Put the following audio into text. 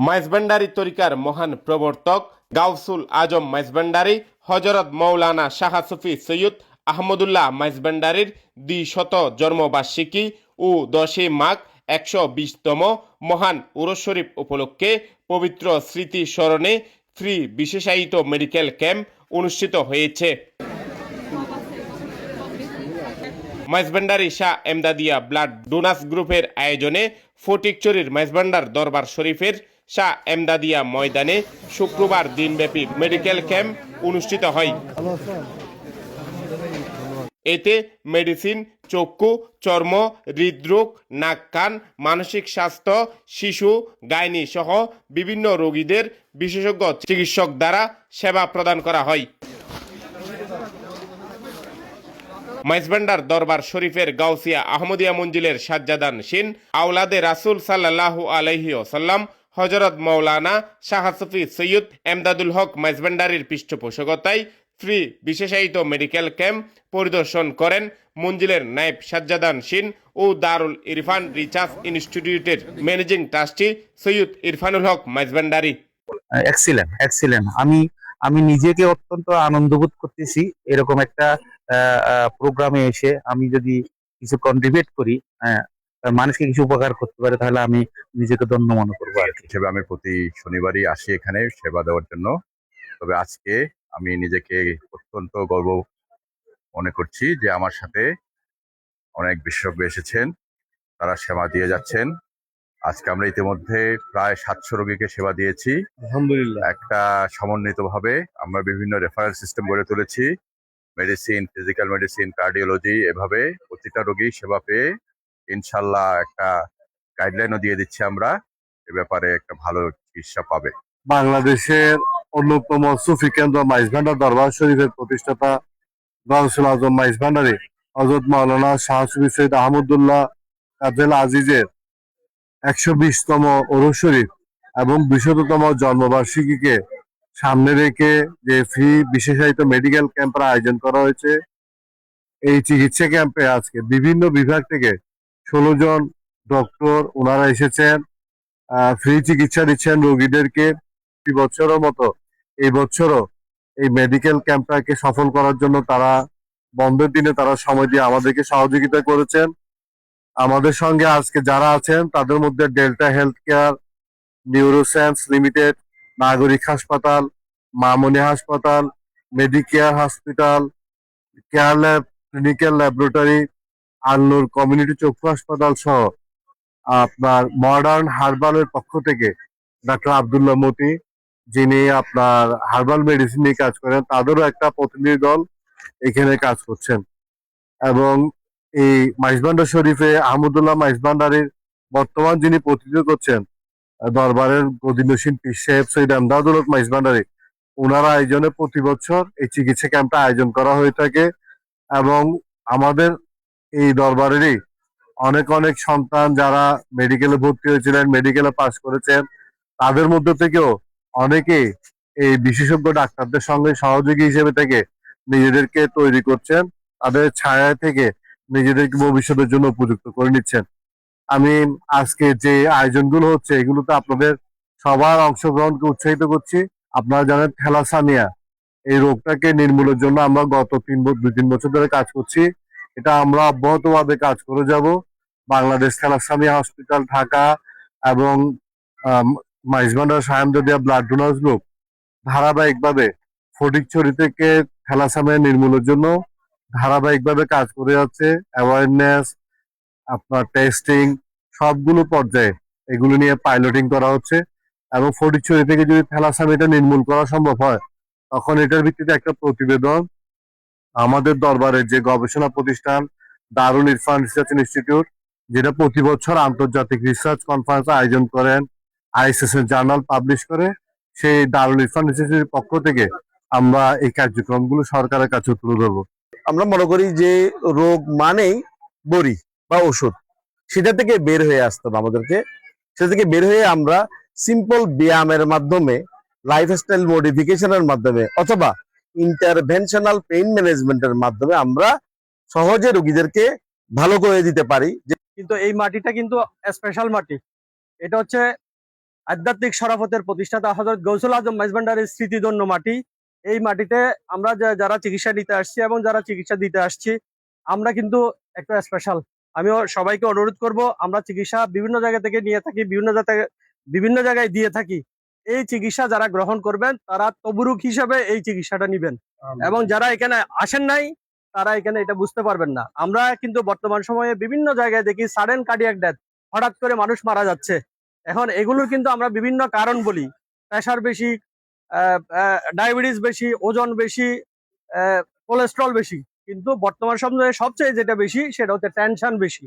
মাইজভান্ডারী তরিকার মহান প্রবর্তক গাউসুল আজম মাইজভান্ডারী হযরত মৌলানা শাহ সুফি সৈয়দ আহমদুল্লাহ মাইজভান্ডারীর ২০০ জন্মবার্ষিকী ও ১০ মাঘ ১২০তম মহান উরুস শরীফ উপলক্ষে পবিত্র স্মৃতি স্মরণে ফ্রি বিশেষায়িত মেডিকেল ক্যাম্প অনুষ্ঠিত হয়েছে। মাইজভান্ডারী শাহ এমদাদিয়া ব্লাড ডোনার্স গ্রুপের আয়োজনে ফটিকছড়ির মাইজভান্ডার দরবার শরীফের শাহ এমদাদিয়া ময়দানে শুক্রবার দিনব্যাপী মেডিকেল ক্যাম্প অনুষ্ঠিত হয়। এতে মেডিসিন, চক্ষু, চর্ম, হৃদরোগ, নাক কান, মানসিক স্বাস্থ্য, শিশু, গাইনি সহ বিভিন্ন রোগীদের বিশেষজ্ঞ চিকিৎসক দ্বারা সেবা প্রদান করা হয়। মাইজভান্ডার দরবার শরীফের গাউসিয়া আহমদিয়া মঞ্জিলের সাজ্জাদান শিন আওলাদে রাসূল সাল্লাল্লাহু আলাইহি ওয়াসাল্লাম হযরত মৌলানা শাহ সুফি সৈয়দ এমদাদুল হক মাইজভান্ডারীর পৃষ্ঠপোষকতায় ফ্রি বিশেষায়িত মেডিকেল ক্যাম্প পরিদর্শন করেন মঞ্জিলের নায়েব সাজ্জাদান শিন ও দারুল ইরফান রিসার্চ ইনস্টিটিউটের ম্যানেজিং ট্রাস্টি সৈয়দ ইরফানুল হক মাইজভান্ডারী। এক্সিলেন্ট। আমি নিজেকে অত্যন্ত আনন্দবোধ করতেছি এরকম একটা প্রোগ্রামে এসে আমি যদি কিছু কন্ট্রিবিউট করি, মানুষকে কিছু উপকার করতে পারে, তাহলে আমি নিজেকে ধন্য মনে করবো আর কি। হিসেবে আমি প্রতি শনিবারই আসি এখানে সেবা দেওয়ার জন্য। তবে আজকে আমি নিজেকে অত্যন্ত গর্ব মনে করছি যে আমার সাথে অনেক বিশেষজ্ঞ এসেছেন, তারা সেবা দিয়ে যাচ্ছেন। আজকে আমরা ইতিমধ্যে প্রায় ৭০০ রোগীকে সেবা দিয়েছি আলহামদুলিল্লাহ। একটা সমন্বিতভাবে আমরা বিভিন্ন রেফারেল সিস্টেম গড়ে তুলেছি, মেডিসিন, ফিজিক্যাল মেডিসিন, কার্ডিওলজি, এভাবে প্রতিটা রোগী সেবা পেয়ে ইনশাল্লাহ একটা গাইডলাইনও দিয়ে দিচ্ছি আমরা, এ ব্যাপারে একটা ভালো চিকিৎসা পাবে। বাংলাদেশের অন্যতম সুফি কেন্দ্র মাইজভান্ডার দরবার শরীফের প্রতিষ্ঠাতা গাউসুল আজম মাইজভান্ডারী হযরত মাওলানা শাহ সুফি সৈয়দ আহমদুল্লাহ কাদেল আজিজের ১২০তম উরুস শরীফ এবং ২০০তম জন্মবার্ষিকীকে সামনে রেখে যে ফ্রি বিশেষায়িত মেডিকেল ক্যাম্পের আয়োজন করা হয়েছে। এই চিকিৎসা ক্যাম্পে আজকে বিভিন্ন বিভাগ থেকে ১৬ জন ডক্টর ওনারা এসেছেন, ফ্রি চিকিৎসা দিচ্ছেন রোগীদেরকে। প্রতি বছরের মতো এই বছরও এই মেডিকেল ক্যাম্পটাকে সফল করার জন্য তারা বন্ধের দিনে তারা সময় দিয়ে আমাদেরকে সহযোগিতা করেছেন। আমাদের সঙ্গে আজকে যারা আছেন তাদের মধ্যে Delta health care, neuroscience limited, নাগরিক হাসপাতাল, মামনি হাসপাতাল, Medicare hospital, care lab, clinical laboratory, Alnoor community চক্ষু হাসপাতাল সহ আপনার মডার্ন হার্বালের পক্ষ থেকে ডাক্তার আব্দুল্লাহ মতি, যিনি আপনার হার্বাল মেডিসিন নিয়ে কাজ করেন, তাদেরও একটা প্রতিনিধি দল এখানে কাজ করছেন। এবং এই মাইজভান্ডার শরীফে আহমদুল্লাহ মাইজভান্ডারীর বর্তমান যিনি প্রতিনিধিত্ব করছেন দরবারের গদিনসীন পীর সাহেব সৈয়দ এমদাদুল হক মাইজভান্ডারী, ওনার আয়োজনে প্রতি বছর এই চিকিৎসা ক্যাম্পটা আয়োজন করা হয়ে থাকে। এবং আমাদের এই দরবারেরই অনেক অনেক সন্তান যারা মেডিকেলে ভর্তি হয়েছিলেন, মেডিকেলে পাস করেছেন, তাদের মধ্যে থেকেও অনেকেই এই বিশেষজ্ঞ ডাক্তারদের সঙ্গে সহযোগী হিসেবে থেকে নিজেদেরকে তৈরি করছেন, তাদের ছায়া থেকে নিজেদেরকে ভবিষ্যতের জন্য উপযুক্ত করে নিচ্ছেন। আমি আজকে যে আয়োজনগুলো হচ্ছে এগুলোতে আপনাদের সবার অংশগ্রহণকে উৎসাহিত করছি। আপনারা জানেন থ্যালাসেমিয়া এই রোগটাকে নির্মূলের জন্য আমরা গত ২-৩ বছর ধরে কাজ করছি। এটা আমরা অব্যাহতভাবে কাজ করে যাব। বাংলাদেশ থ্যালাসেমিয়া হসপিটাল ঢাকা এবং Maijbhandar Shah Emdadia blood donors group ধারাবাহিকভাবে ফটিকছড়ি থেকে থ্যালাসেমিয়া নির্মূলের জন্য ধারাবাহিকভাবে কাজ করে যাচ্ছে। অ্যাওয়ারনেস, আপনার টেস্টিং, সবগুলো পর্যায়ে এগুলো নিয়ে পাইলটিং করা হচ্ছে। এবং ফটিকছড়ি থেকে যদি থ্যালাসেমিয়াটা নির্মূল করা সম্ভব হয়, তখন এটার ভিত্তিতে একটা প্রতিবেদন আমাদের দরবারের যে গবেষণা প্রতিষ্ঠান দারুল ইরফান রিসার্চ ইনস্টিটিউট, যেটা প্রতি বছর আন্তর্জাতিক রিসার্চ কনফারেন্স আয়োজন করেন, আইএসএস জার্নাল পাবলিশ করে, সেই দারুল ইরফান রিসার্চের পক্ষ থেকে আমরা এই কার্যক্রমগুলো সরকারের কাছে তুলে ধরবো। আমরা মনে করি যে রোগ মানেই বড়ি বা ওষুধ, সেটা থেকে বের হয়ে আসতে হবে আমাদেরকে। সেটা থেকে বের হয়ে আমরা সিম্পল ব্যায়ামের মাধ্যমে, লাইফস্টাইল মডিফিকেশনের মাধ্যমে অথবা ইন্টারভেনশনাল পেইন ম্যানেজমেন্টের মাধ্যমে আমরা সহজে রোগীদেরকে ভালো করে দিতে পারি। কিন্তু এই মাটিটা কিন্তু স্পেশাল মাটি। এটা হচ্ছে আধ্যাত্মিক শরাফতের প্রতিষ্ঠাতা হযরত গৌসুল আজম মাইজভান্ডারির স্মৃতিধন্য মাটি। এই মাটিতে আমরা যারা চিকিৎসা নিতে আসছি এবং যারা চিকিৎসা দিতে আসছি, আমরা কিন্তু একটা স্পেশাল। আমিও সবাইকে অনুরোধ করব, আমরা চিকিৎসা বিভিন্ন জায়গা থেকে নিয়ে থাকি, বিভিন্ন জায়গায় দিয়ে থাকি। এই চিকিৎসা যারা গ্রহণ করবেন তারা তবরুক হিসাবে এই চিকিৎসাটা নিবেন, এবং যারা এখানে আসেন নাই তারা এখানে এটা বুঝতে পারবেন না। আমরা কিন্তু বর্তমান সময়ে বিভিন্ন জায়গায় দেখি সাডেন কার্ডিয়াক ডেথ, হঠাৎ করে মানুষ মারা যাচ্ছে। এখন এগুলোর কিন্তু আমরা বিভিন্ন কারণ বলি, প্রেশার বেশি, ডায়াবেটিস বেশি, ওজন বেশি, কোলেস্ট্রল বেশি। কিন্তু বর্তমান সময়ে সবচেয়ে যেটা বেশি সেটা হচ্ছে টেনশন বেশি।